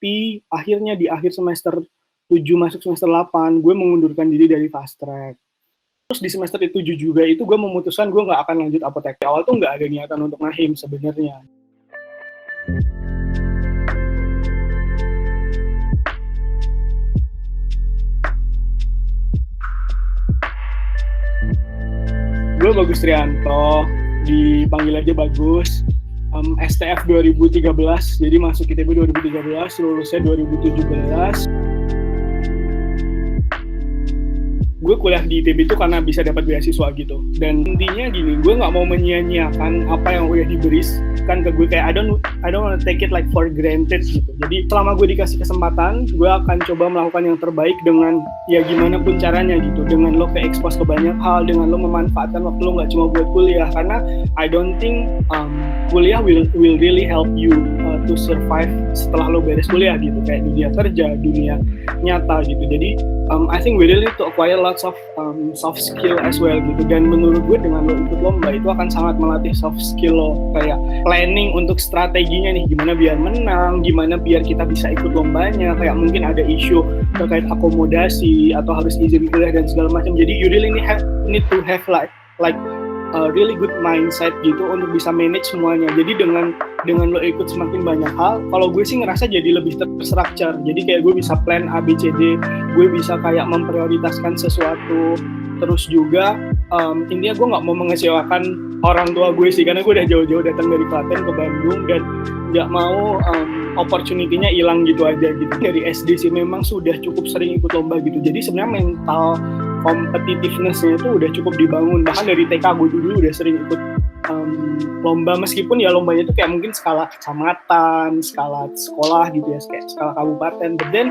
Tapi akhirnya di akhir semester 7 masuk semester 8, gue mengundurkan diri dari fast track. Terus di semester 7 juga itu gue memutuskan gue nggak akan lanjut apotek. Awal tuh nggak ada niatan untuk nahim sebenarnya. Gue Bagus Trianto, dipanggil aja Bagus. STF 2013, jadi masuk ITB 2013, lulusnya 2017. Gue kuliah di ITB itu karena bisa dapat beasiswa gitu. Dan intinya gini, gue nggak mau menyia-nyiakan apa yang udah diberi kan ke gue, kayak I don't wanna take it like for granted gitu. Jadi selama gue dikasih kesempatan, gue akan coba melakukan yang terbaik dengan ya gimana pun caranya gitu. Dengan lo ke-expose ke banyak hal, dengan lo memanfaatkan waktu lo nggak cuma buat kuliah. Karena I don't think kuliah will really help you to survive setelah lo beres kuliah gitu. Kayak dunia kerja, dunia nyata gitu. Jadi I think we really need to acquire lots of soft skill as well gitu. Dan menurut gue dengan lo ikut lomba itu akan sangat melatih soft skill lo, kayak planning untuk strateginya nih, gimana biar menang, gimana biar kita bisa ikut lombanya, kayak mungkin ada isu terkait akomodasi atau harus izin kuliah dan segala macam. Jadi you really need to have like a really good mindset gitu untuk bisa manage semuanya. Jadi dengan lo ikut semakin banyak hal, kalau gue sih ngerasa jadi lebih terstruktur. Jadi kayak gue bisa plan A, B, C, D, gue bisa kayak memprioritaskan sesuatu. Terus juga intinya gue nggak mau mengecewakan orang tua gue sih, karena gue udah jauh-jauh datang dari Klaten ke Bandung dan nggak mau opportunity-nya hilang gitu aja gitu. Dari SD sih memang sudah cukup sering ikut lomba gitu. Jadi sebenarnya mental competitiveness-nya itu udah cukup dibangun. Bahkan dari TK gue dulu udah sering ikut lomba, meskipun ya lombanya itu kayak mungkin skala kecamatan, skala sekolah gitu ya, kayak skala kabupaten. But then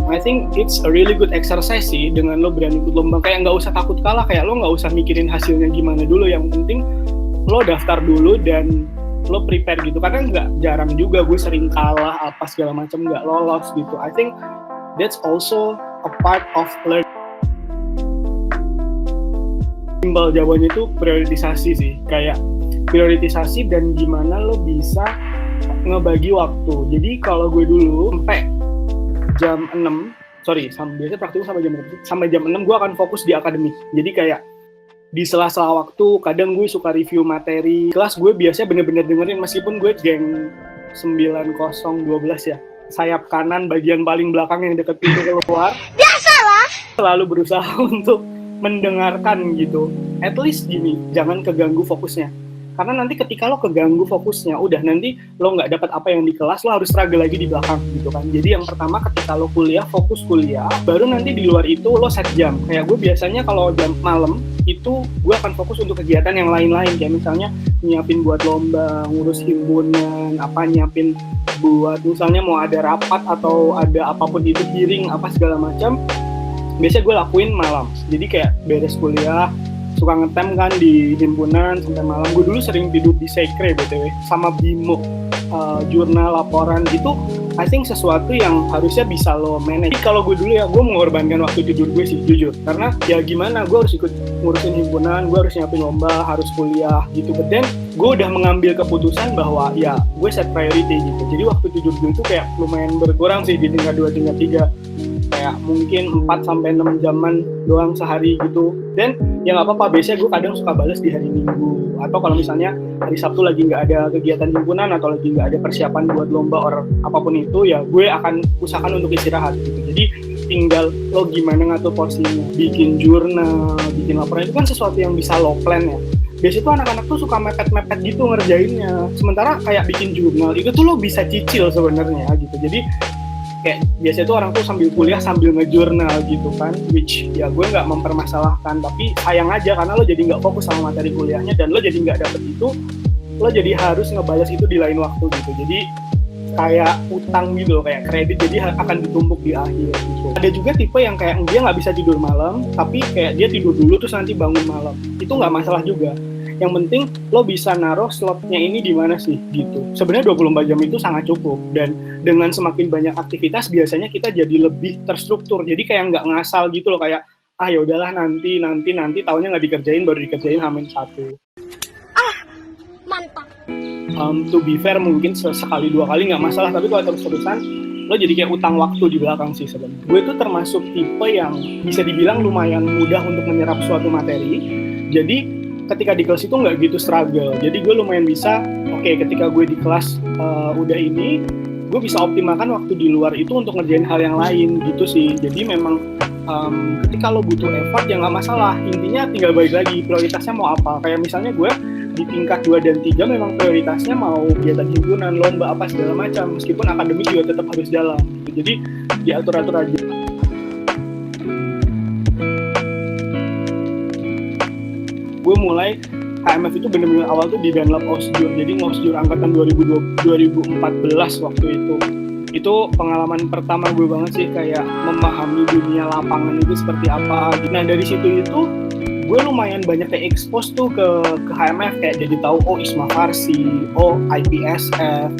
I think it's a really good exercise sih dengan lo berani ikut lomba. Kayak nggak usah takut kalah, kayak lo nggak usah mikirin hasilnya gimana dulu. Yang penting lo daftar dulu dan lo prepare gitu. Karena nggak jarang juga gue sering kalah apa segala macam, nggak lolos gitu. I think that's also a part of learning. Simpel jawabannya itu prioritisasi sih, kayak prioritisasi dan gimana lo bisa ngebagi waktu. Jadi kalau gue dulu sampai jam 6, biasanya praktikum sampai jam 6 gue akan fokus di akademik. Jadi kayak di sela-sela waktu kadang gue suka review materi. Kelas gue biasanya bener-bener dengerin, meskipun gue geng 9012 ya. Sayap kanan bagian paling belakang yang deket pintu keluar. Biasalah. Selalu berusaha untuk mendengarkan gitu, at least gini, jangan keganggu fokusnya, karena nanti ketika lo keganggu fokusnya, udah nanti lo nggak dapat apa yang di kelas, lo harus struggle lagi di belakang gitu kan. Jadi yang pertama ketika lo kuliah, fokus kuliah, baru nanti di luar itu lo set jam. Kayak gue biasanya kalau jam malam itu gue akan fokus untuk kegiatan yang lain-lain, kayak misalnya nyiapin buat lomba, ngurus himpunan, nyiapin buat misalnya mau ada rapat atau ada apapun itu, hearing apa segala macam. Biasanya gue lakuin malam. Jadi kayak beres kuliah, suka ngetem kan di himpunan sampai malam. Gue dulu sering tidur di Sekre BTW, sama Bimo, jurnal laporan gitu. I think sesuatu yang harusnya bisa lo manage. Jadi kalau gue dulu ya, gue mengorbankan waktu tidur gue sih, jujur. Karena ya gimana, gue harus ikut ngurusin himpunan, gue harus nyiapin lomba, harus kuliah gitu. But then, gue udah mengambil keputusan bahwa ya gue set priority gitu. Jadi waktu tidur gue itu kayak lumayan berkurang sih di tingkat 2, tingkat 3. Kayak mungkin 4-6 jaman doang sehari gitu. Dan ya nggak apa-apa, biasanya gue kadang suka bales di hari Minggu, atau kalau misalnya hari Sabtu lagi nggak ada kegiatan himpunan atau lagi nggak ada persiapan buat lomba or apapun itu, ya gue akan usahakan untuk istirahat gitu. Jadi tinggal lo gimana ngatur porsinya, bikin jurnal, bikin laporan, itu kan sesuatu yang bisa lo plan ya. Biasanya tuh anak-anak tuh suka mepet-mepet gitu ngerjainnya, sementara kayak bikin jurnal itu tuh lo bisa cicil sebenarnya gitu. Jadi kayak biasanya tuh orang tuh sambil kuliah sambil ngejurnal gitu kan, which ya gue nggak mempermasalahkan, tapi sayang aja karena lo jadi nggak fokus sama materi kuliahnya dan lo jadi nggak dapet itu, lo jadi harus ngebalas itu di lain waktu gitu. Jadi kayak utang gitu loh, kayak kredit, jadi akan ditumpuk di akhir gitu. Ada juga tipe yang kayak dia nggak bisa tidur malam, tapi kayak dia tidur dulu terus nanti bangun malam, itu nggak masalah juga. Yang penting lo bisa naruh slotnya ini di mana sih gitu. Sebenarnya 24 jam itu sangat cukup, dan dengan semakin banyak aktivitas biasanya kita jadi lebih terstruktur. Jadi kayak nggak ngasal gitu loh, kayak ya udahlah nanti tahunnya nggak dikerjain, baru dikerjain H-1. Mantap. To be fair mungkin sekali 2 kali nggak masalah, tapi kalau terus-terusan lo jadi kayak utang waktu di belakang sih sebenarnya. Gue tuh termasuk tipe yang bisa dibilang lumayan mudah untuk menyerap suatu materi. Jadi ketika di kelas itu nggak gitu struggle. Jadi gue lumayan bisa, ketika gue di kelas udah ini, gue bisa optimalkan waktu di luar itu untuk ngerjain hal yang lain gitu sih. Jadi memang ketika lo butuh effort ya nggak masalah. Intinya tinggal balik lagi prioritasnya mau apa. Kayak misalnya gue di tingkat 2 dan 3 memang prioritasnya mau kegiatan himpunan, lomba apa segala macam, meskipun akademik juga tetap harus jalan gitu. Jadi diatur-atur aja. Gue mulai HMF itu benar-benar awal tuh di Danlab Osjur, jadi ngosjur angkatan 2014 waktu itu. Itu pengalaman pertama gue banget sih, kayak memahami dunia lapangan itu seperti apa. Nah dari situ itu gue lumayan banyak kayak expose tuh ke HMF, kayak jadi tahu ISMA Farsi, IPSF,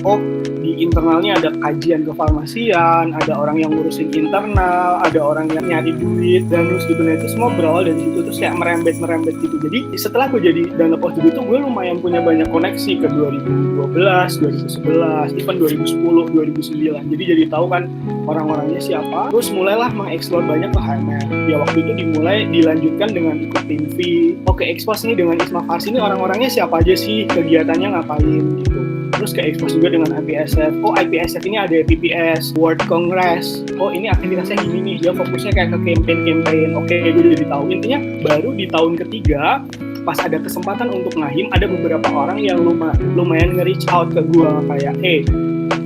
di internalnya ada kajian kefarmasian, ada orang yang ngurusin internal, ada orang yang nyari duit dan terus gitu. Nah itu semua berawal dari situ, terus kayak merembet gitu. Jadi setelah gue jadi Danlab Osjur itu gue lumayan punya banyak koneksi ke 2012, 2011, even 2010, 2009. Jadi tahu kan orang-orangnya siapa. Terus mulailah mengeksplor banyak ke HMF. Ya waktu itu dilanjutkan dengan ikut tim V. Expose nih dengan ISMA Farsi ini orang-orangnya siapa aja sih, kegiatannya ngapain gitu. Terus ke expose juga dengan IPSF. IPSF ini ada PPS, World Congress. Ini aktivitasnya gini nih, dia fokusnya kayak ke campaign. Gue jadi tahu. Intinya baru di tahun ketiga pas ada kesempatan untuk ngahim, ada beberapa orang yang lumayan nge-reach out ke gue kayak,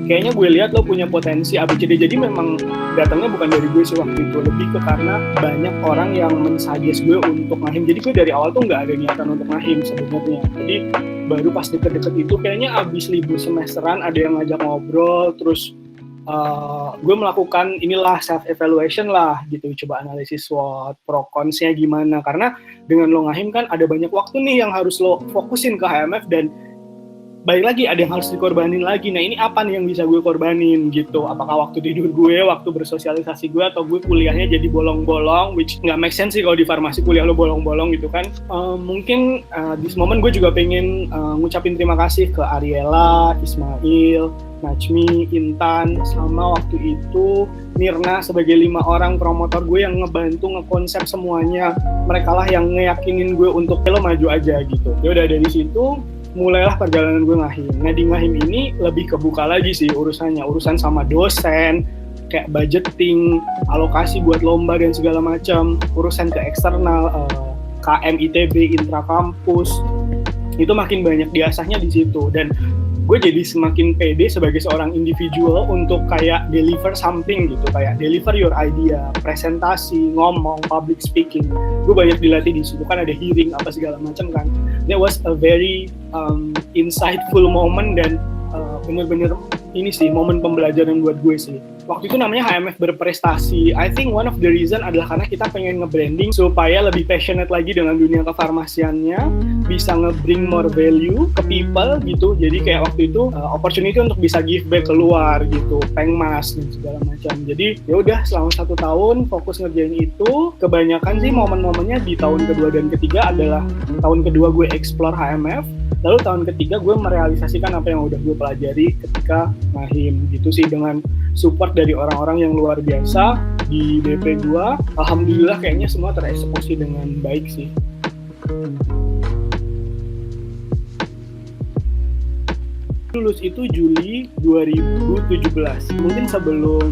kayaknya gue lihat lo punya potensi ABCD. Jadi memang datangnya bukan dari gue sih waktu itu, lebih ke karena banyak orang yang men-suggest gue untuk ngahim. Jadi gue dari awal tuh nggak ada niatan untuk ngahim sebenarnya. Jadi baru pas deket-deket itu kayaknya abis libur semesteran ada yang ngajak ngobrol, terus gue melakukan inilah self evaluation lah gitu, coba analisis SWOT, pro cons-nya gimana, karena dengan lo ngahim kan ada banyak waktu nih yang harus lo fokusin ke HMF, dan balik lagi ada yang harus dikorbanin lagi. Nah ini apa nih yang bisa gue korbanin gitu, apakah waktu tidur gue, waktu bersosialisasi gue, atau gue kuliahnya jadi bolong-bolong, which nggak make sense sih kalau di farmasi kuliah lo bolong-bolong gitu kan. Mungkin di momen gue juga pengen ngucapin terima kasih ke Ariela, Ismail, Najmi, Intan, sama waktu itu Mirna sebagai 5 orang promotor gue yang ngebantu ngekonsep semuanya. Mereka lah yang ngeyakinin gue untuk lo maju aja gitu. Ya udah dari situ mulailah perjalanan gue ngahim. Nah di ngahim ini lebih kebuka lagi sih urusan sama dosen, kayak budgeting, alokasi buat lomba dan segala macam, urusan ke eksternal, KM ITB, intrakampus, itu makin banyak diasahnya di situ. Dan gue jadi semakin pede sebagai seorang individual untuk kayak deliver something gitu, kayak deliver your idea, presentasi, ngomong, public speaking. Gue banyak dilatih di situ kan, ada hearing apa segala macam kan. That was a very insightful moment, dan bener-bener ini sih momen pembelajaran buat gue sih. Waktu itu namanya HMF berprestasi. I think one of the reason adalah karena kita pengen nge-branding supaya lebih passionate lagi dengan dunia kefarmasiannya, bisa nge-bring more value ke people gitu. Jadi kayak waktu itu opportunity untuk bisa give back keluar gitu, pengmas dan segala macam. Jadi ya udah selama 1 tahun fokus ngerjain itu. Kebanyakan sih momen-momennya di tahun kedua dan ketiga adalah tahun kedua gue explore HMF. Lalu tahun ketiga gue merealisasikan apa yang udah gue pelajari ketika ngahim gitu sih, dengan support dari orang-orang yang luar biasa di BP gue. Alhamdulillah kayaknya semua tereksekusi dengan baik sih. Lulus itu Juli 2017. Mungkin sebelum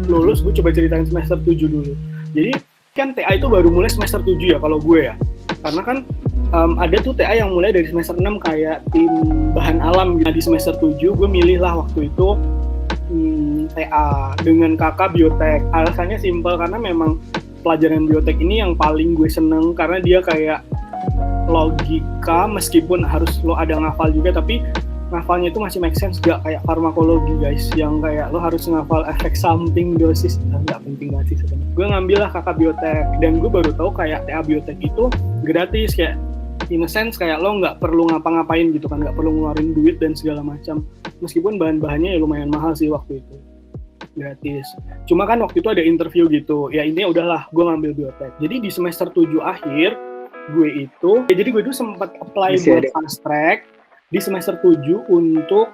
lulus gue coba ceritain semester 7 dulu. Jadi kan TA itu baru mulai semester 7 ya kalau gue ya. Karena kan ada tuh TA yang mulai dari semester 6 kayak tim bahan alam gitu. Nah, di semester 7 gue milih lah waktu itu TA dengan kakak biotek. Alasannya simpel karena memang pelajaran biotek ini yang paling gue seneng, karena dia kayak logika, meskipun harus lo ada ngafal juga, tapi ngafalnya itu masih make sense, gak kayak farmakologi guys, yang kayak lo harus ngafal efek samping, dosis, gak penting banget sih sebenarnya. Gue ngambil lah kakak biotek, dan gue baru tahu kayak TA biotek itu gratis, kayak in a sense kayak lo nggak perlu ngapa-ngapain gitu kan, nggak perlu ngeluarin duit dan segala macam, meskipun bahan-bahannya ya lumayan mahal sih waktu itu, gratis. Cuma kan waktu itu ada interview gitu, ya intinya udahlah gue ngambil biotek. Jadi di semester 7 akhir gue itu, jadi gue itu sempat apply buat fast track di semester 7 untuk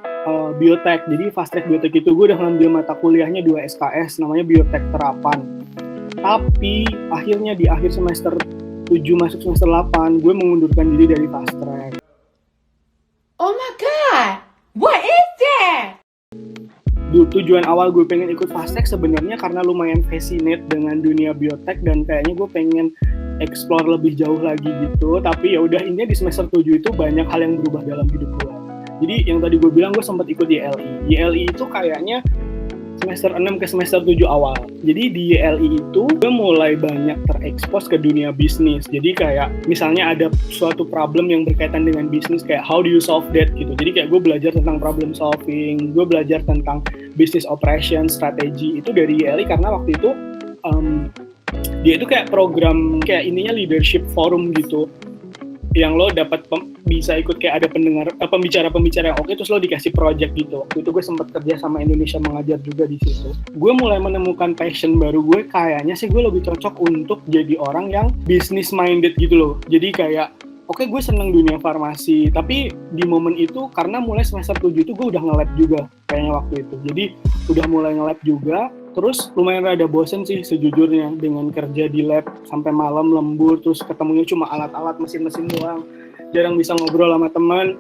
biotek. Jadi fast track biotek itu gue udah ngambil mata kuliahnya 2 SKS namanya biotek terapan. Tapi akhirnya di akhir semester 7 masuk semester 8 gue mengundurkan diri dari fast track. Oh my god, what is that? Tujuan awal gue pengen ikut fast track sebenarnya karena lumayan fascinate dengan dunia biotek dan kayaknya gue pengen explore lebih jauh lagi gitu. Tapi ya udah, intinya di semester 7 itu banyak hal yang berubah dalam hidup gue. Jadi yang tadi gue bilang gue sempat ikut YLI. YLI itu kayaknya semester 6 ke semester 7 awal. Jadi di YLI itu gue mulai banyak terekspos ke dunia bisnis. Jadi kayak misalnya ada suatu problem yang berkaitan dengan bisnis, kayak how do you solve that gitu. Jadi kayak gue belajar tentang problem solving, gue belajar tentang business operation, strategi itu dari YLI karena waktu itu dia itu kayak program kayak ininya leadership forum gitu. Yang lo dapat bisa ikut kayak ada pembicara-pembicara yang oke, terus lo dikasih project gitu. Waktu itu gue sempat kerja sama Indonesia Mengajar juga di situ. Gue mulai menemukan passion baru gue, kayaknya sih gue lebih cocok untuk jadi orang yang business minded gitu loh. Jadi kayak oke, gue seneng dunia farmasi, tapi di momen itu karena mulai semester 7 itu gue udah nge-lab juga kayaknya waktu itu. Jadi udah mulai nge-lab juga. Terus lumayan rada bosen sih sejujurnya dengan kerja di lab sampai malam lembur, terus ketemunya cuma alat-alat mesin-mesin doang, jarang bisa ngobrol sama teman.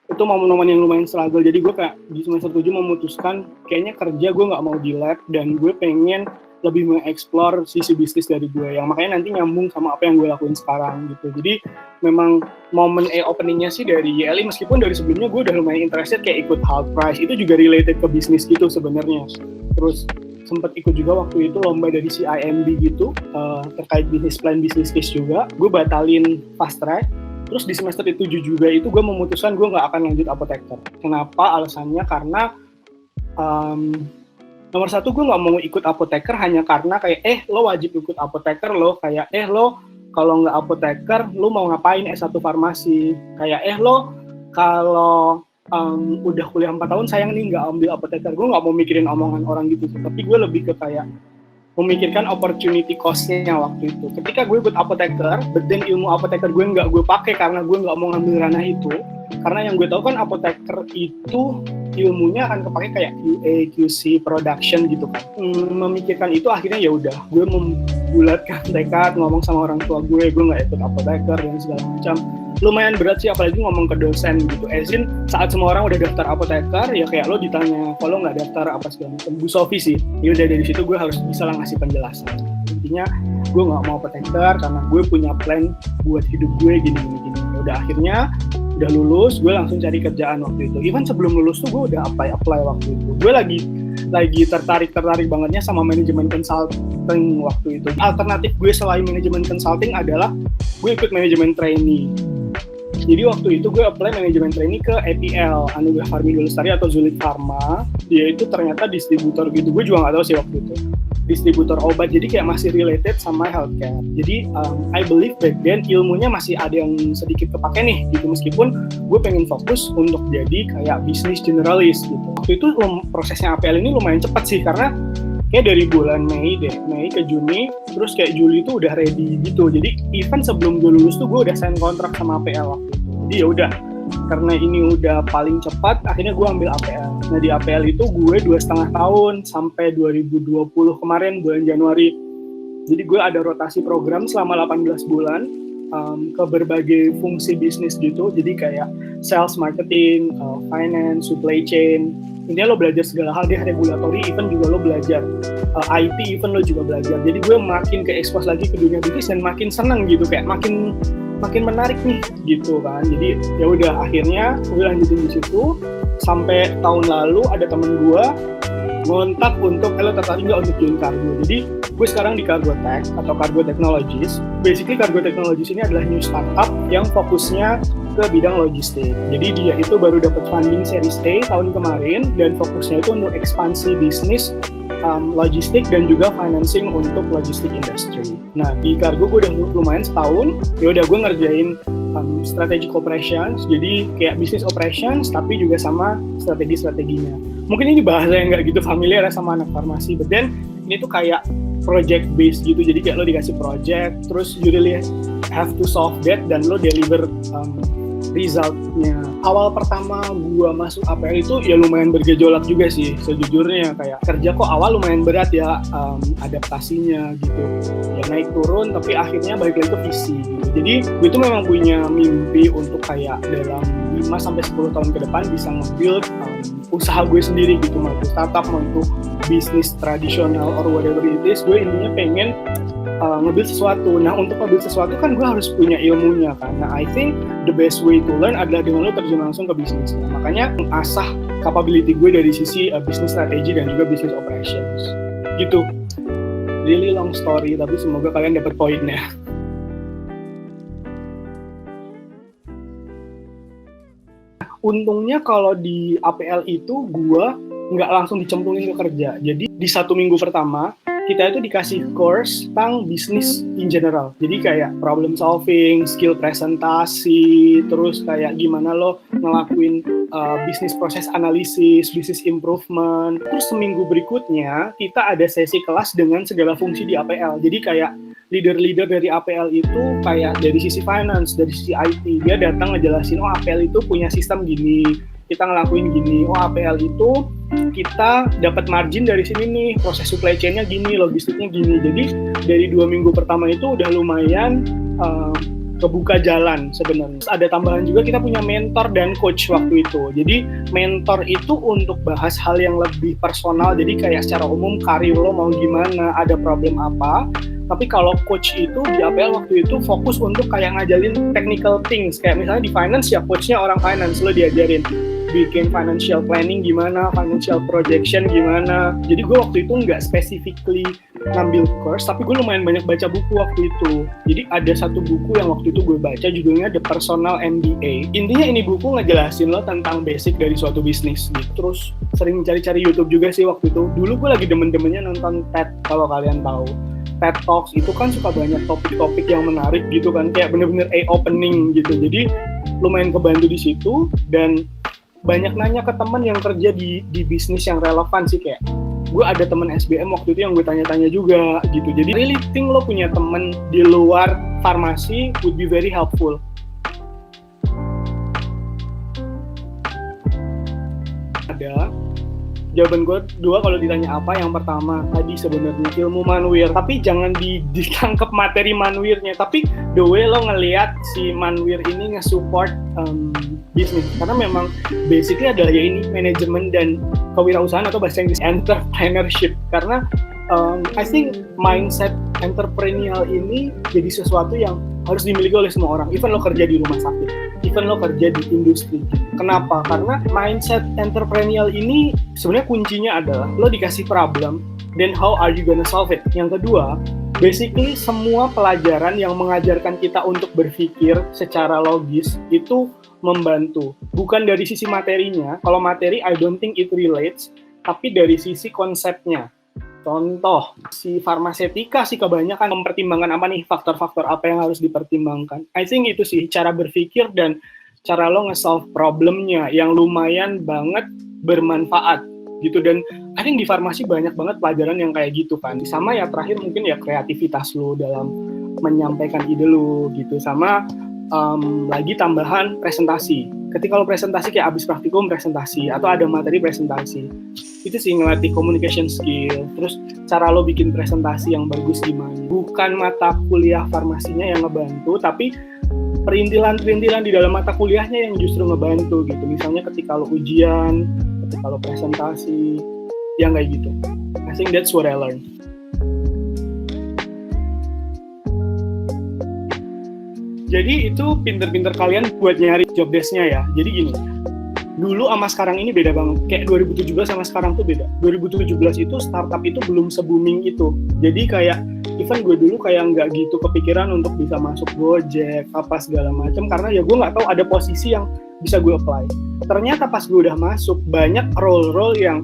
Itu momen-momen yang lumayan struggle. Jadi gue kayak di semester 7 memutuskan kayaknya kerja gue nggak mau di lab dan gue pengen lebih mengeksplor sisi bisnis dari gue, yang makanya nanti nyambung sama apa yang gue lakuin sekarang gitu. Jadi memang momen openingnya sih dari YLI, meskipun dari sebelumnya gue udah lumayan interested kayak ikut Half Price, itu juga related ke bisnis gitu sebenarnya. Terus sempat ikut juga waktu itu lomba dari CIMB gitu, terkait business plan, business case juga. Gue batalin fast track. Terus di semester 7 juga itu gue memutuskan gue nggak akan lanjut apoteker. Kenapa? Alasannya karena nomor satu, gue nggak mau ikut apoteker hanya karena kayak lo wajib ikut apoteker lo, kayak lo kalau nggak apoteker lo mau ngapain S1 farmasi, kayak lo kalau udah kuliah 4 tahun sayang nih nggak ambil apoteker. Gue nggak mau mikirin omongan orang gitu, tapi gue lebih ke kayak memikirkan opportunity cost-nya waktu itu. Ketika gue ikut apoteker, but then ilmu apoteker gue nggak gue pakai karena gue nggak mau ngambil ranah itu. Karena yang gue tahu kan apoteker itu ilmunya akan kepake kayak QA, QC, production gitu kan. Memikirkan itu akhirnya ya udah, gue membulatkan tekad, ngomong sama orang tua gue nggak ikut apoteker dan segala macam. Lumayan berat sih, apalagi ngomong ke dosen gitu. Ezin saat semua orang udah daftar apoteker, ya kayak lo ditanya, kalau nggak daftar apa segala macam. Bu Sofi sih, ya udah dari situ gue harus bisa lah ngasih penjelasan. Intinya gue nggak mau apoteker karena gue punya plan buat hidup gue gini. Ya udah, akhirnya udah lulus, gue langsung cari kerjaan waktu itu. Even sebelum lulus tuh gue udah apply waktu itu. Gue lagi tertarik bangetnya sama manajemen consulting waktu itu. Alternatif gue selain manajemen consulting adalah gue ikut manajemen trainee. Jadi waktu itu gue apply manajemen trainee ke EPL, Anugerah Farmindo Lestari atau Zulit Pharma. Dia itu ternyata distributor gitu. Gue juga nggak tahu sih waktu itu. Distributor obat, jadi kayak masih related sama healthcare. Jadi I believe back then ilmunya masih ada yang sedikit kepake nih gitu, meskipun gue pengen fokus untuk jadi kayak bisnis generalis gitu. Waktu itu prosesnya APL ini lumayan cepat sih, karena kayak dari bulan Mei ke Juni, terus kayak Juli itu udah ready gitu. Jadi even sebelum gue lulus tuh gue udah sign kontrak sama APL waktu itu. Jadi ya udah, karena ini udah paling cepat, akhirnya gue ambil APL. Nah di APL itu gue 2,5 tahun sampai 2020 kemarin bulan Januari. Jadi gue ada rotasi program selama 18 bulan ke berbagai fungsi bisnis gitu. Jadi kayak sales, marketing, finance, supply chain. Intinya lo belajar segala hal deh, regulatory, even juga lo belajar IT, even lo juga belajar. Jadi gue makin ke-expose lagi ke dunia bisnis dan makin seneng gitu, kayak makin menarik nih gitu kan. Jadi ya udah, akhirnya gue lanjutin di situ sampai tahun lalu ada temen gue ngontak untuk lo tertarik nggak untuk join Cargo. Jadi gue sekarang di Cargo Tech atau Cargo Technologies. Basically Cargo Technologies ini adalah new startup yang fokusnya ke bidang logistik. Jadi dia itu baru dapat funding Series A tahun kemarin dan fokusnya itu untuk ekspansi bisnis logistik dan juga financing untuk logistik industry. Nah di Cargo gue udah lumayan setahun. Ya udah, gue ngerjain strategic operations, jadi kayak business operations tapi juga sama strateginya. Mungkin ini bahasa yang nggak gitu familiar sama anak farmasi, but then ini tuh kayak project based gitu. Jadi kayak lo dikasih project, terus you really have to solve that dan lo deliver resultnya. Awal pertama gue masuk APL itu ya lumayan bergejolak juga sih sejujurnya, kayak kerja kok awal lumayan berat ya, adaptasinya gitu ya, naik turun tapi akhirnya balik lagi ke visi gitu. Jadi gue itu memang punya mimpi untuk kayak dalam 5-10 tahun ke depan bisa nge-build usaha gue sendiri gitu, mau itu startup, mau itu bisnis tradisional or whatever it is. Gue intinya pengen nge-build sesuatu. Nah, untuk nge-build sesuatu kan gue harus punya ilmunya kan. Nah, I think the best way to learn adalah dengan lo terjun langsung ke bisnis. Makanya mengasah capability gue dari sisi business strategy dan juga business operations. Gitu. Really long story, tapi semoga kalian dapat poinnya. Untungnya kalau di APL itu gue nggak langsung dicemplungin ke kerja. Jadi di 1 minggu pertama kita itu dikasih course tentang bisnis in general. Jadi kayak problem solving, skill presentasi, terus kayak gimana lo ngelakuin bisnis proses analisis, bisnis improvement. Terus seminggu berikutnya kita ada sesi kelas dengan segala fungsi di APL. Jadi kayak leader-leader dari APL itu kayak dari sisi finance, dari sisi IT, dia datang ngejelasin, oh APL itu punya sistem gini, kita ngelakuin gini, oh APL itu kita dapat margin dari sini nih, proses supply chain-nya gini, logistiknya gini. Jadi dari 2 minggu pertama itu udah lumayan kebuka jalan sebenarnya. Ada tambahan juga, kita punya mentor dan coach waktu itu. Jadi mentor itu untuk bahas hal yang lebih personal, jadi kayak secara umum karir lo mau gimana, ada problem apa. Tapi kalau coach itu di APL waktu itu fokus untuk kayak ngajalin technical things, kayak misalnya di finance ya coachnya orang finance, lo diajarin bikin financial planning gimana, financial projection gimana. Jadi gue waktu itu nggak specifically ngambil course, tapi gue lumayan banyak baca buku waktu itu. Jadi ada satu buku yang waktu itu gue baca, judulnya The Personal MBA. Intinya ini buku ngejelasin lo tentang basic dari suatu bisnis gitu. Terus sering cari-cari YouTube juga sih waktu itu. Dulu gue lagi demen-demennya nonton TED, kalau kalian tahu. TED Talks itu kan suka banyak topik-topik yang menarik gitu kan, kayak bener-bener eye-opening gitu. Jadi lumayan kebantu di situ, dan banyak nanya ke teman yang kerja di bisnis yang relevan sih. Kayak gue ada teman SBM waktu itu yang gue tanya-tanya juga gitu. Jadi really think lo punya teman di luar farmasi would be very helpful. Ada jawaban gue 2 kalau ditanya apa. Yang pertama tadi sebenarnya ilmu Manwir, tapi jangan ditangkap materi Manwirnya, tapi the way lo ngelihat si Manwir ini nge-support bisnis. Karena memang basically adalah ya ini manajemen dan kewirausahaan atau bahasa Inggris entrepreneurship. Karena I think mindset entrepreneurial ini jadi sesuatu yang harus dimiliki oleh semua orang. Even lo kerja di rumah sakit, even lo kerja di industri. Kenapa? Karena mindset entrepreneurial ini sebenarnya kuncinya adalah lo dikasih problem, then how are you gonna solve it? Yang kedua, basically semua pelajaran yang mengajarkan kita untuk berpikir secara logis itu membantu. Bukan dari sisi materinya. Kalau materi I don't think it relates, tapi dari sisi konsepnya. Contoh, si farmasetika sih kebanyakan mempertimbangkan apa nih, faktor-faktor apa yang harus dipertimbangkan. I think itu sih cara berpikir dan cara lo nge-solve problemnya yang lumayan banget bermanfaat gitu. Dan I think di farmasi banyak banget pelajaran yang kayak gitu kan. Sama ya terakhir mungkin ya kreativitas lo dalam menyampaikan ide lo gitu. Sama lagi tambahan presentasi. Ketika lo presentasi kayak abis praktikum presentasi atau ada materi presentasi, itu sih ngelatih communication skill. Terus cara lo bikin presentasi yang bagus gimana. Bukan mata kuliah farmasinya yang ngebantu, tapi perintilan-perintilan di dalam mata kuliahnya yang justru ngebantu gitu. Misalnya ketika lo ujian, ketika lo presentasi, yang kayak gitu. I think that's what I learned. Jadi itu pinter-pinter kalian buat nyari job desk-nya ya. Jadi gini, dulu sama sekarang ini beda banget. Kayak 2017 sama sekarang tuh beda. 2017 itu startup itu belum se-booming itu. Jadi kayak even gue dulu kayak nggak gitu kepikiran untuk bisa masuk Gojek apa segala macam, karena ya gue nggak tahu ada posisi yang bisa gue apply. Ternyata pas gue udah masuk, banyak role-role yang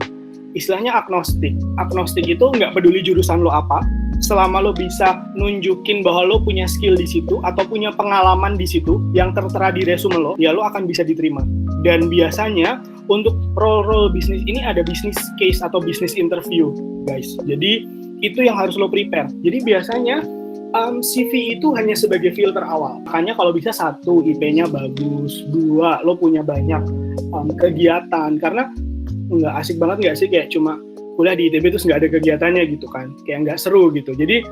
istilahnya agnostik. Agnostik itu nggak peduli jurusan lo apa, selama lo bisa nunjukin bahwa lo punya skill di situ atau punya pengalaman di situ yang tertera di resume lo, ya lo akan bisa diterima. Dan biasanya untuk role-role bisnis ini ada business case atau business interview, guys. Jadi itu yang harus lo prepare. Jadi biasanya CV itu hanya sebagai filter awal. Makanya kalau bisa 1, IP-nya bagus, 2, lo punya banyak kegiatan. Karena nggak asik banget nggak sih kayak cuma kuliah di ITB terus nggak ada kegiatannya gitu kan. Kayak nggak seru gitu. Jadi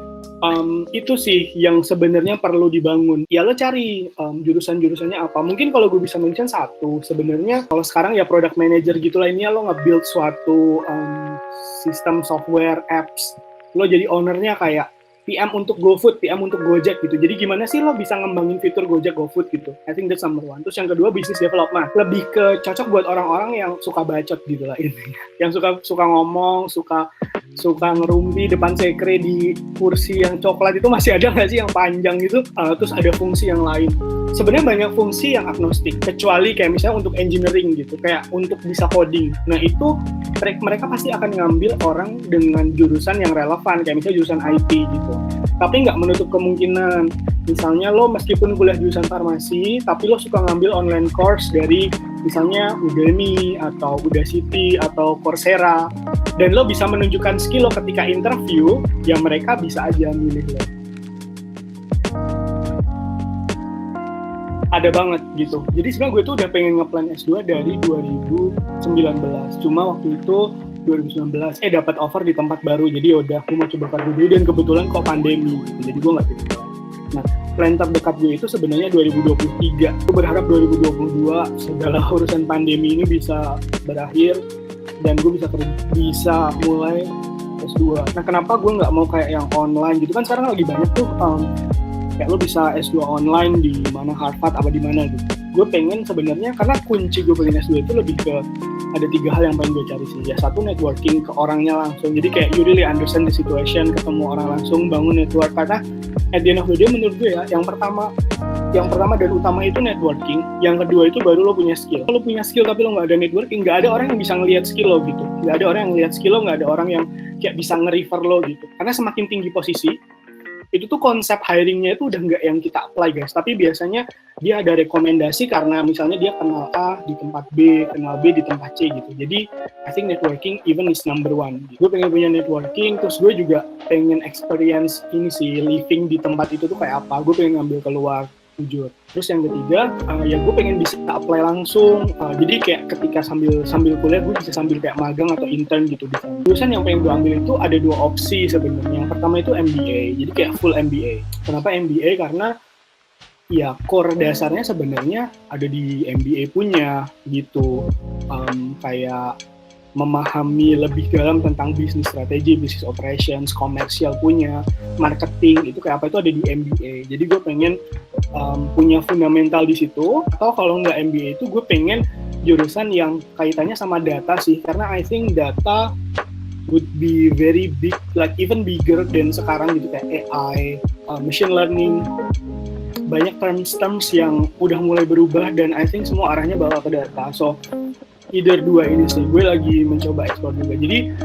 itu sih yang sebenarnya perlu dibangun. Ya lo cari jurusan-jurusannya apa. Mungkin kalau gue bisa mention 1, sebenarnya kalau sekarang ya product manager gitu lah, ini lo nge-build suatu sistem software, apps. Lo jadi ownernya kayak PM untuk GoFood, PM untuk Gojek gitu. Jadi gimana sih lo bisa ngembangin fitur Gojek, GoFood gitu. I think that's number 1. Terus yang kedua, business development. Lebih ke cocok buat orang-orang yang suka bacot gitu lah intinya. Yang suka ngomong, suka ngerumpi depan sekre di kursi yang coklat itu masih ada nggak sih yang panjang gitu. Terus ada fungsi yang lain. Sebenarnya banyak fungsi yang agnostik, kecuali kayak misalnya untuk engineering gitu, kayak untuk bisa coding. Nah itu mereka pasti akan ngambil orang dengan jurusan yang relevan, kayak misalnya jurusan IT gitu. Tapi nggak menutup kemungkinan, misalnya lo meskipun kuliah jurusan farmasi, tapi lo suka ngambil online course dari misalnya Udemy atau Udacity atau Coursera, dan lo bisa menunjukkan skill lo ketika interview, ya mereka bisa aja milih lo. Ada banget gitu. Jadi sebenarnya gue tuh udah pengen ngeplan S2 dari 2019. Cuma waktu itu 2019 dapat offer di tempat baru. Jadi udah gue mau coba kargo dulu, dan kebetulan kok pandemi gitu. Jadi gue nggak jadi. Nah, plan terdekat gue itu sebenarnya 2023. Gue berharap 2022 segala urusan pandemi ini bisa berakhir dan gue bisa mulai S2. Nah, kenapa gue nggak mau kayak yang online gitu kan? Sekarang lagi banyak tuh kayak lo bisa S2 online di mana Harvard apa di mana gitu. Gue pengen sebenarnya, karena kunci gue pengen S2 itu lebih ke ada 3 hal yang pengen gue cari sih. Ya 1, networking ke orangnya langsung. Jadi kayak you really understand the situation, ketemu orang langsung, bangun network. Karena at the end of the day menurut gue ya, yang pertama dan utama itu networking. Yang kedua itu baru lo punya skill. Kalau lo punya skill tapi lo nggak ada networking, nggak ada orang yang bisa ngelihat skill lo gitu. Nggak ada orang yang ngelihat skill lo, nggak ada orang yang kayak bisa nge-refer lo gitu. Karena semakin tinggi posisi, itu tuh konsep hiringnya itu udah nggak yang kita apply guys, tapi biasanya dia ada rekomendasi karena misalnya dia kenal A di tempat B, kenal B di tempat C gitu. Jadi I think networking even is number 1. Gue pengen punya networking, terus gue juga pengen experience ini sih, living di tempat itu tuh kayak apa. Gue pengen ngambil keluar, jujur. Terus yang ketiga, ya gue pengen bisa apply langsung. Jadi kayak ketika sambil kuliah gue bisa sambil kayak magang atau intern gitu. Jurusan yang pengen gue ambil itu ada 2 opsi sebenarnya. Yang pertama itu MBA, jadi kayak full MBA. Kenapa MBA? Karena ya core dasarnya sebenarnya ada di MBA punya gitu. Kayak memahami lebih dalam tentang bisnis strategi, bisnis operations, komersial punya, marketing, itu kayak apa itu ada di MBA. Jadi gue pengen punya fundamental di situ, atau kalau nggak MBA itu gue pengen jurusan yang kaitannya sama data sih, karena I think data would be very big, like even bigger than sekarang gitu, kayak AI, machine learning, banyak terms yang udah mulai berubah, dan I think semua arahnya bakal ke data. So either 2 ini sih, gue lagi mencoba explore juga. Jadi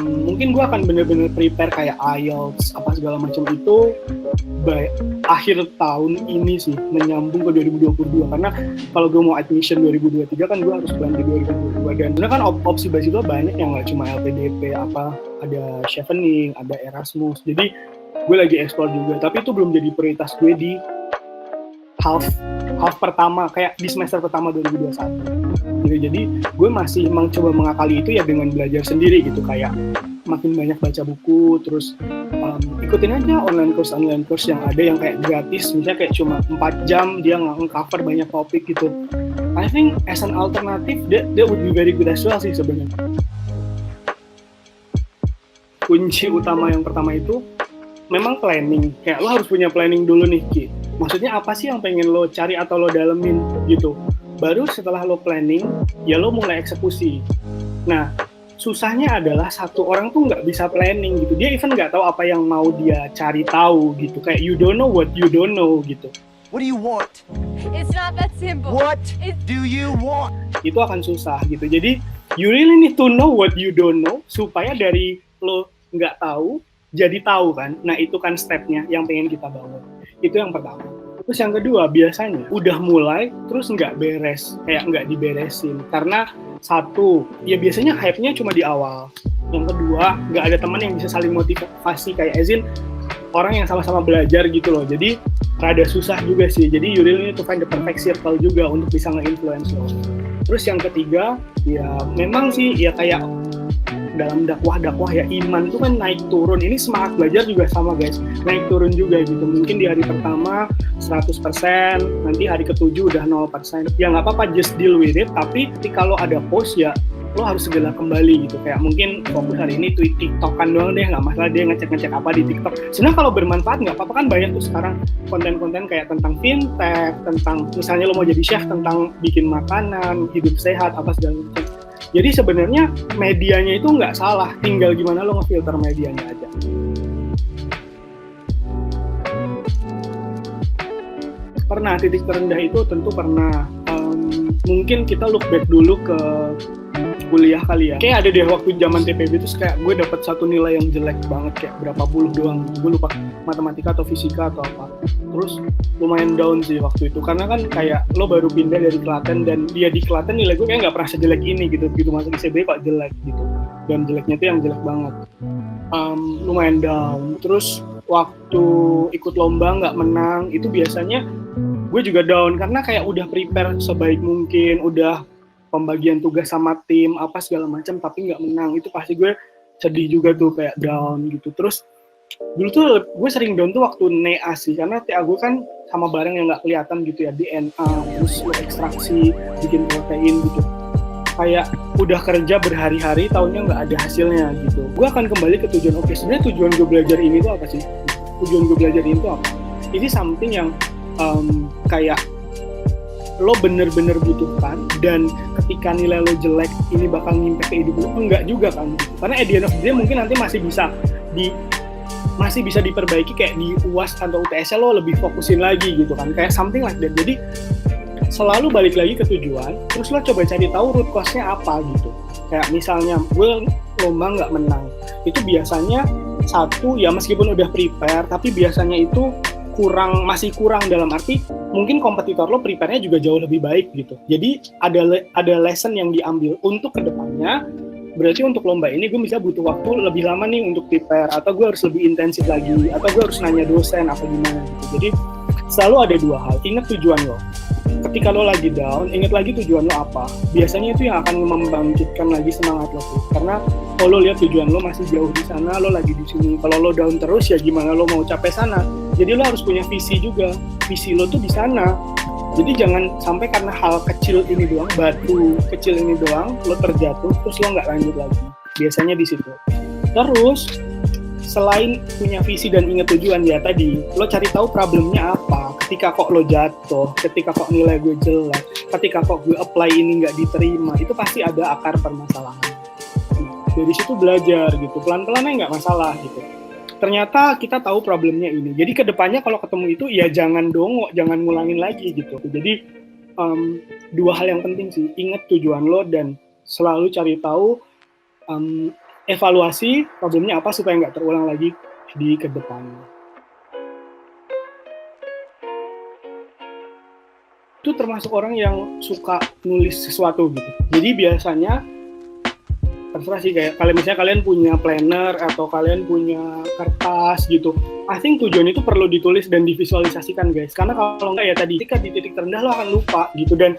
mungkin gue akan bener-bener prepare kayak IELTS apa segala macam itu akhir tahun ini sih, menyambung ke 2022. Karena kalau gue mau admission 2023 kan gue harus plan di 2022, dan sebenarnya kan opsi beasiswa banyak yang nggak cuma LPDP, apa ada Chevening, ada Erasmus. Jadi gue lagi explore juga, tapi itu belum jadi prioritas gue di half pertama, kayak di semester pertama 2021 gitu. Jadi gue masih mencoba mengakali itu ya dengan belajar sendiri gitu, kayak makin banyak baca buku, terus ikutin aja online course yang ada yang kayak gratis, misalnya kayak cuma 4 jam dia nge-cover banyak topik gitu. I think as an alternative that would be very good as well sih sebenarnya. Kunci utama yang pertama itu memang planning. Kayak lo harus punya planning dulu nih Ki. Maksudnya apa sih yang pengen lo cari atau lo dalemin gitu. Baru setelah lo planning, ya lo mulai eksekusi. Nah, susahnya adalah satu orang tuh nggak bisa planning gitu. Dia even nggak tahu apa yang mau dia cari tahu gitu. Kayak you don't know what you don't know gitu. What do you want? It's not that simple. What do you want? Itu akan susah gitu. Jadi you really need to know what you don't know supaya dari lo nggak tahu jadi tahu kan. Nah itu kan stepnya yang pengen kita bangun. Itu yang pertama. Terus yang kedua, biasanya udah mulai terus nggak beres, kayak nggak diberesin. Karena satu, ya biasanya hype-nya cuma di awal. Yang kedua, nggak ada teman yang bisa saling motivasi, kayak Ezin, orang yang sama-sama belajar gitu loh. Jadi rada susah juga sih. Jadi you really need to find the perfect circle juga untuk bisa nge-influence lo. Terus yang ketiga, ya memang sih ya kayak dalam dakwah ya, iman itu kan naik turun. Ini semangat belajar juga sama guys, naik turun juga gitu. Mungkin di hari pertama 100%, nanti hari ke-7 udah 0%. Ya nggak apa-apa, just deal with it. Tapi kalau ada post ya lo harus segera kembali gitu. Kayak mungkin fokus hari ini tweet TikTokan doang deh, nggak masalah dia ngecek apa di TikTok. Sebenarnya kalau bermanfaat nggak apa-apa, kan banyak tuh sekarang konten-konten kayak tentang fintech, tentang misalnya lo mau jadi chef, tentang bikin makanan, hidup sehat, apa segala macam. Jadi sebenarnya medianya itu nggak salah, tinggal gimana lo ngefilter medianya aja. Pernah titik terendah itu tentu pernah. Mungkin kita look back dulu ke kuliah kali ya. Kayak ada deh waktu zaman TPB terus kayak gue dapet satu nilai yang jelek banget, kayak berapa puluh doang. Gue lupa matematika atau fisika atau apa. Terus lumayan down sih waktu itu, karena kan kayak lo baru pindah dari Klaten dan dia di Klaten nilai gue kayak nggak pernah sejelek ini gitu. Begitu masuk ICB kok jelek gitu. Dan jeleknya itu yang jelek banget. Lumayan down. Terus waktu ikut lomba nggak menang, itu biasanya gue juga down karena kayak udah prepare sebaik mungkin, udah pembagian tugas sama tim apa segala macam tapi nggak menang, itu pasti gue sedih juga tuh, kayak down gitu. Terus dulu tuh gue sering down tuh waktu NEA sih, karena TA gue kan sama barang yang nggak kelihatan gitu ya, DNA terus ekstraksi bikin protein gitu, kayak udah kerja berhari-hari tahunnya nggak ada hasilnya gitu. Gue akan kembali ke tujuan. Oke, sebenarnya tujuan gue belajar ini tuh apa sih? Tujuan gue belajar ini tuh apa? Ini something yang kayak lo bener-bener butuhkan, dan ketika nilai lo jelek ini bakal ngimpact ke hidup lo? Enggak juga kan, karena at the end of the day mungkin nanti masih bisa diperbaiki, kayak di UAS atau UTS lo lebih fokusin lagi gitu kan, kayak something like that. Jadi selalu balik lagi ke tujuan, terus lo coba cari tahu root cause-nya apa gitu. Kayak misalnya gue lomba nggak menang, itu biasanya satu ya meskipun udah prepare tapi biasanya itu masih kurang dalam arti mungkin kompetitor lo prepare-nya juga jauh lebih baik gitu. Jadi ada lesson yang diambil untuk kedepannya. Berarti untuk lomba ini gue bisa butuh waktu lebih lama nih untuk prepare, atau gue harus lebih intensif lagi, atau gue harus nanya dosen apa gimana gitu. Jadi selalu ada dua hal, ingat tujuan lo. Ketika lo lagi down, ingat lagi tujuan lo apa. Biasanya itu yang akan membangkitkan lagi semangat lo tuh. Karena kalau lo lihat tujuan lo masih jauh di sana, lo lagi di sini. Kalau lo down terus ya gimana lo mau capai sana. Jadi lo harus punya visi juga. Visi lo tuh di sana. Jadi jangan sampai karena hal kecil ini doang, batu kecil ini doang, lo terjatuh terus lo nggak lanjut lagi. Biasanya di situ. Terus selain punya visi dan ingat tujuan ya tadi, lo cari tahu problemnya apa. Ketika kok lo jatuh, ketika kok nilai gue jelek, ketika kok gue apply ini nggak diterima, itu pasti ada akar permasalahan. Dari situ belajar gitu, pelan-pelannya nggak masalah gitu. Ternyata kita tahu problemnya ini. Jadi kedepannya kalau ketemu itu ya jangan dongok, jangan ngulangin lagi gitu. Jadi dua hal yang penting sih, ingat tujuan lo dan selalu cari tahu, evaluasi problemnya apa supaya nggak terulang lagi di kedepannya. Itu termasuk orang yang suka nulis sesuatu gitu. Jadi biasanya terserah sih, kayak kalian punya planner atau kalian punya kertas gitu. I think tujuan itu perlu ditulis dan divisualisasikan guys. Karena kalau nggak ya tadi, ketika di titik terendah lo akan lupa gitu. Dan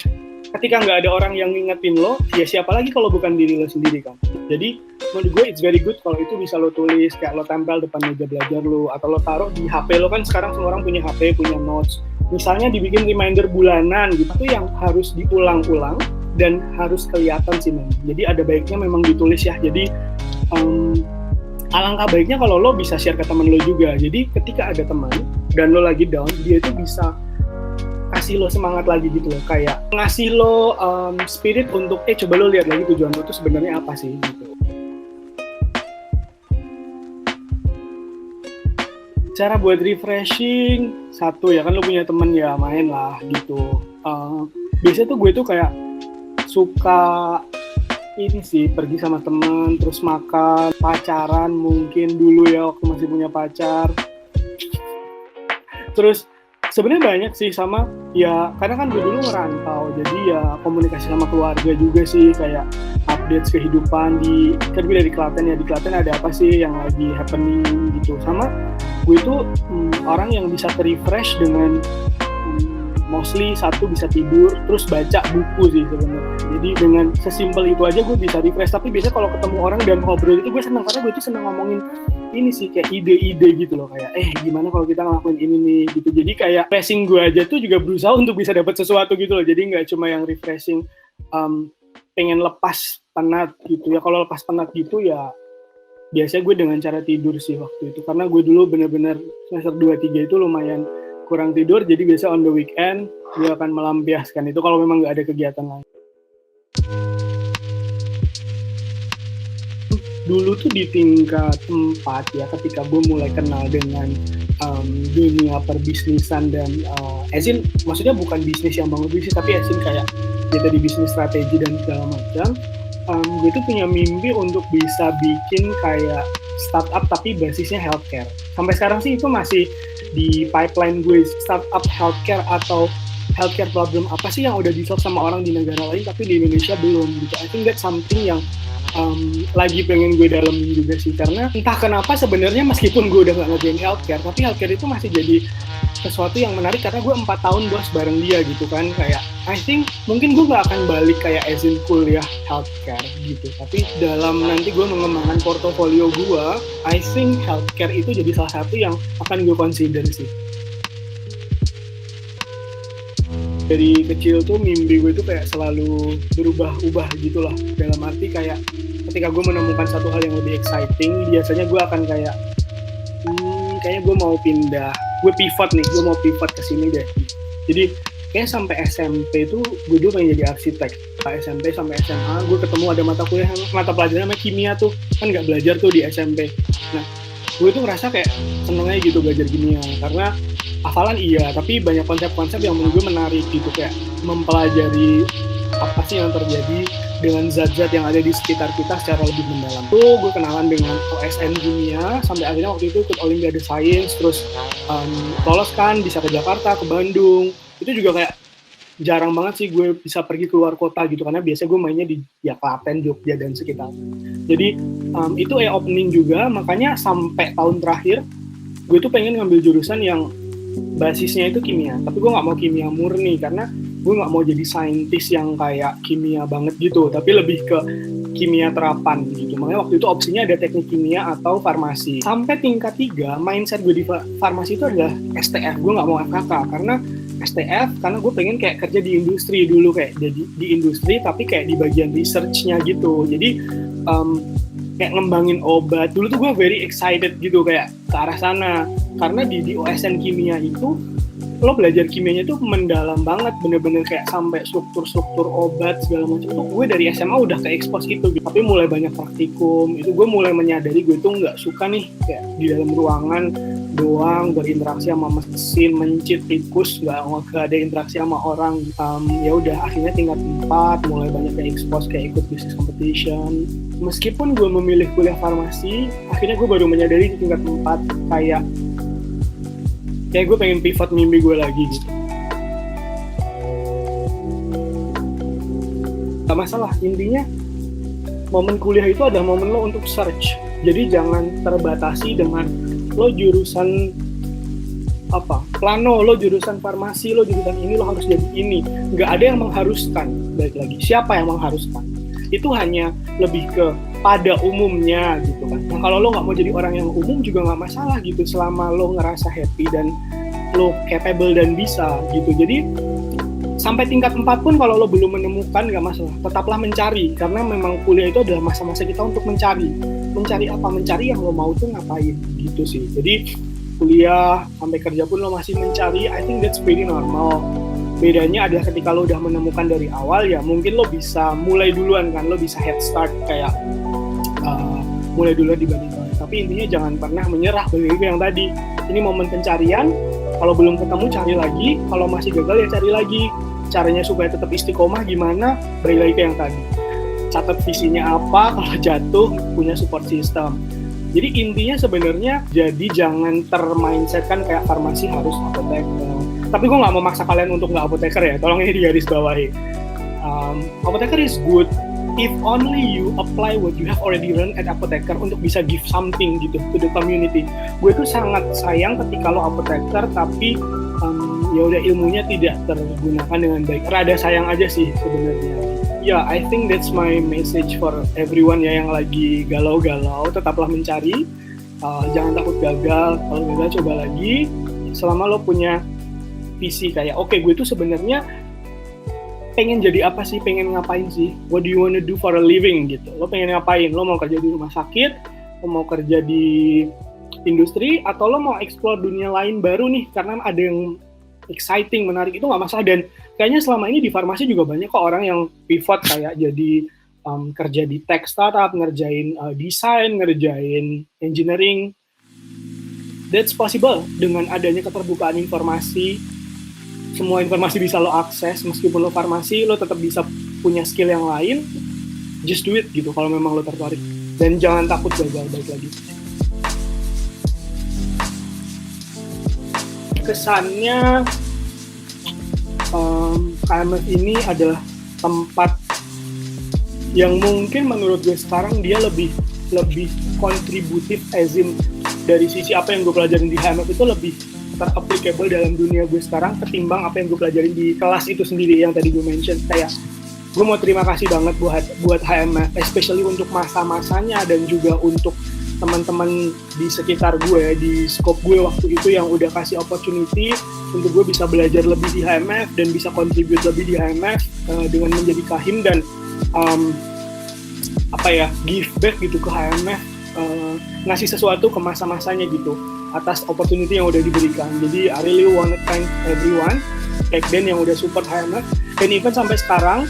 ketika nggak ada orang yang ngingetin lo, ya siapa lagi kalau bukan diri lo sendiri kan. Jadi menurut gue it's very good kalau itu bisa lo tulis, kayak lo tempel depan meja belajar lo, atau lo taruh di HP lo. Kan sekarang semua orang punya HP, punya notes. Misalnya dibikin reminder bulanan gitu, itu yang harus diulang-ulang dan harus kelihatan sih memang. Jadi ada baiknya memang ditulis ya. Jadi alangkah baiknya kalau lo bisa share ke teman lo juga. Jadi ketika ada teman dan lo lagi down, dia itu bisa kasih lo semangat lagi gitu loh. Kayak ngasih lo spirit untuk coba lo lihat lagi tujuan lo tuh sebenarnya apa sih gitu. Cara buat refreshing, satu ya kan lo punya temen ya, main lah gitu. Biasanya tuh gue tuh kayak suka ini sih, pergi sama teman, terus makan, pacaran mungkin dulu ya waktu masih punya pacar. Terus Sebenarnya banyak sih, sama ya karena kan gue dulu ngerantau, jadi ya komunikasi sama keluarga juga sih, kayak update kehidupan kan gue dari Klaten ya, di Klaten ada apa sih yang lagi happening gitu. Sama gue itu orang yang bisa refresh dengan mostly satu bisa tidur terus baca buku sih sebenarnya. Jadi dengan sesimpel itu aja gue bisa refresh. Tapi biasanya kalau ketemu orang dan ngobrol itu gue seneng, karena gue tuh seneng ngomongin ini sih, kayak ide-ide gitu loh, kayak gimana kalau kita ngelakuin ini nih gitu. Jadi kayak refreshing gue aja tuh juga berusaha untuk bisa dapat sesuatu gitu loh. Jadi nggak cuma yang refreshing pengen lepas penat gitu ya. Kalau lepas penat gitu ya biasanya gue dengan cara tidur sih waktu itu, karena gue dulu bener-bener semester 2-3 itu lumayan kurang tidur. Jadi biasa on the weekend gue akan melampiaskan itu kalau memang nggak ada kegiatan lain. Dulu tuh di tingkat 4 ya, ketika gue mulai kenal dengan dunia perbisnisan dan maksudnya bukan bisnis yang bangun bisnis, tapi kayak kita di bisnis strategi dan segala macam. Gue tuh punya mimpi untuk bisa bikin kayak startup tapi basisnya healthcare. Sampai sekarang sih itu masih di pipeline gue, startup healthcare atau healthcare problem apa sih yang udah di-solve sama orang di negara lain tapi di Indonesia belum gitu. I think that's something yang lagi pengen gue dalemin juga sih, karena entah kenapa sebenarnya meskipun gue udah gak ngerjain healthcare, tapi healthcare itu masih jadi sesuatu yang menarik, karena gue 4 tahun bos bareng dia gitu kan. Kayak I think mungkin gue gak akan balik kayak as in kuliah healthcare gitu, tapi dalam nanti gue mengembangkan portofolio gue, I think healthcare itu jadi salah satu yang akan gue consider sih. Dari kecil tuh mimpi gue tuh kayak selalu berubah-ubah gitu lah, dalam arti kayak ketika gue menemukan satu hal yang lebih exciting, biasanya gue akan kayak kayaknya gue mau pindah, gue mau pivot ke sini deh. Jadi kayak sampai SMP tuh gue dulu pengen jadi arsitek. SMP sampai SMA gue ketemu ada mata pelajaran namanya kimia tuh, kan nggak belajar tuh di SMP. Nah gue tuh ngerasa kayak seneng aja gitu belajar kimia, karena hafalan iya, tapi banyak konsep-konsep yang menurut gue menarik gitu, kayak mempelajari apa sih yang terjadi dengan zat-zat yang ada di sekitar kita secara lebih mendalam. Tuh gue kenalan dengan OSN kimia, sampai akhirnya waktu itu ikut Olimpiade Sains, terus lolos kan, bisa ke Jakarta, ke Bandung. Itu juga kayak jarang banget sih gue bisa pergi keluar kota gitu, karena biasa gue mainnya di Klaten, Jogja, dan sekitar. Jadi itu opening juga, makanya sampai tahun terakhir gue tuh pengen ngambil jurusan yang basisnya itu kimia, tapi gue nggak mau kimia murni, karena gue nggak mau jadi saintis yang kayak kimia banget gitu, tapi lebih ke kimia terapan gitu. Makanya waktu itu opsinya ada teknik kimia atau farmasi. Sampai tingkat 3, mindset gue di farmasi itu adalah STF. Gue nggak mau FKK, karena STF, karena gue pengen kayak kerja di industri dulu, kayak di industri tapi kayak di bagian research-nya gitu. Jadi kayak ngembangin obat. Dulu tuh gue very excited gitu kayak ke arah sana, karena di OSN kimia itu lo belajar kimianya tuh mendalam banget, bener-bener kayak sampai struktur obat segala macam. Itu gue dari SMA udah ke expose gitu. Tapi mulai banyak praktikum, itu gue mulai menyadari gue tuh nggak suka nih kayak di dalam ruangan doang berinteraksi sama mesin, mencit tikus, nggak ada interaksi sama orang. Ya udah akhirnya tingkat 4 mulai banyak kayak expose, kayak ikut business competition. Meskipun gue memilih kuliah farmasi, akhirnya gue baru menyadari di tingkat 4 kayak gue pengen pivot mimpi gue lagi gitu. Gak masalah, intinya momen kuliah itu adalah momen lo untuk search. Jadi jangan terbatasi dengan lo jurusan plano, lo jurusan farmasi, lo jurusan ini, lo harus jadi ini. Gak ada yang mengharuskan, balik lagi, siapa yang mengharuskan? Itu hanya lebih ke pada umumnya gitu kan. Nah kalau lo nggak mau jadi orang yang umum juga nggak masalah gitu, selama lo ngerasa happy dan lo capable dan bisa gitu. Jadi sampai tingkat 4 pun kalau lo belum menemukan nggak masalah, tetaplah mencari, karena memang kuliah itu adalah masa-masa kita untuk mencari apa, mencari yang lo mau tuh ngapain gitu sih. Jadi kuliah sampai kerja pun lo masih mencari, I think that's pretty normal. Bedanya adalah ketika lo udah menemukan dari awal, ya mungkin lo bisa mulai duluan kan, lo bisa head start kayak mulai duluan dibanding orang. Tapi intinya jangan pernah menyerah, begitu yang tadi. Ini momen pencarian, kalau belum ketemu cari lagi, kalau masih gagal ya cari lagi. Caranya supaya tetap istiqomah gimana, balik lagi ke yang tadi. Catat visinya apa, kalau jatuh punya support system. Jadi intinya sebenarnya jadi jangan termindsetkan kayak farmasi harus apotek, Tapi gue nggak mau maksa kalian untuk nggak apoteker ya, tolong ini digaris bawahi. Apoteker is good if only you apply what you have already learned at apoteker untuk bisa give something gitu to the community. Gue tuh sangat sayang ketika lo apoteker tapi ya udah ilmunya tidak tergunakan dengan baik. Rada sayang aja sih sebenarnya. Ya, I think that's my message for everyone ya yang lagi galau-galau. Tetaplah mencari, jangan takut gagal. Kalau gagal coba lagi. Selama lo punya visi kayak, oke, gue tuh sebenarnya pengen jadi apa sih, pengen ngapain sih, what do you wanna do for a living gitu. Lo pengen ngapain, lo mau kerja di rumah sakit, lo mau kerja di industri, atau lo mau explore dunia lain baru nih, karena ada yang exciting, menarik, itu nggak masalah. Dan kayaknya selama ini di farmasi juga banyak kok orang yang pivot kayak jadi kerja di tech startup, ngerjain desain, ngerjain engineering. That's possible dengan adanya keterbukaan informasi. Semua informasi bisa lo akses, meskipun lo farmasi, lo tetap bisa punya skill yang lain. Just do it gitu kalau memang lo tertarik. Dan jangan takut gagal, balik lagi. Kesannya KMF ini adalah tempat yang mungkin menurut gue sekarang dia lebih kontributif, as in dari sisi apa yang gue pelajarin di HMF itu lebih ter-applicable dalam dunia gue sekarang ketimbang apa yang gue pelajarin di kelas itu sendiri yang tadi gue mention. Kayak gue mau terima kasih banget buat HMF, especially untuk masa-masanya dan juga untuk teman-teman di sekitar gue, di scope gue waktu itu yang udah kasih opportunity untuk gue bisa belajar lebih di HMF dan bisa contribute lebih di HMF dengan menjadi kahim dan give back gitu ke HMF, ngasih sesuatu ke masa-masanya gitu atas opportunity yang udah diberikan. Jadi I really want to thank everyone back then yang udah support HMF, dan even sampai sekarang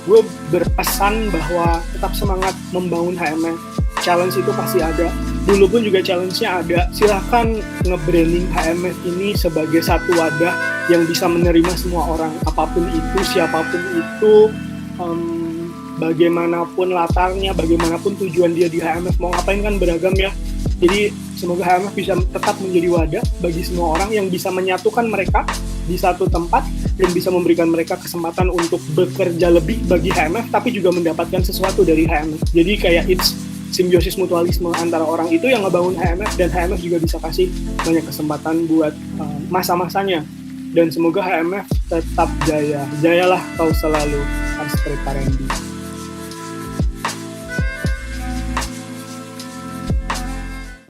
gue berpesan bahwa tetap semangat membangun HMF. Challenge itu pasti ada, dulu pun juga challenge-nya ada. Silahkan nge-branding HMF ini sebagai satu wadah yang bisa menerima semua orang, apapun itu, siapapun itu, bagaimanapun latarnya, bagaimanapun tujuan dia di HMF, mau ngapain kan beragam ya. Jadi semoga HMF bisa tetap menjadi wadah bagi semua orang yang bisa menyatukan mereka di satu tempat dan bisa memberikan mereka kesempatan untuk bekerja lebih bagi HMF tapi juga mendapatkan sesuatu dari HMF. Jadi kayak it's simbiosis mutualisme antara orang itu yang ngebangun HMF, dan HMF juga bisa kasih banyak kesempatan buat masa-masanya. Dan semoga HMF tetap jaya. Jayalah kau selalu, Astrid Parendi.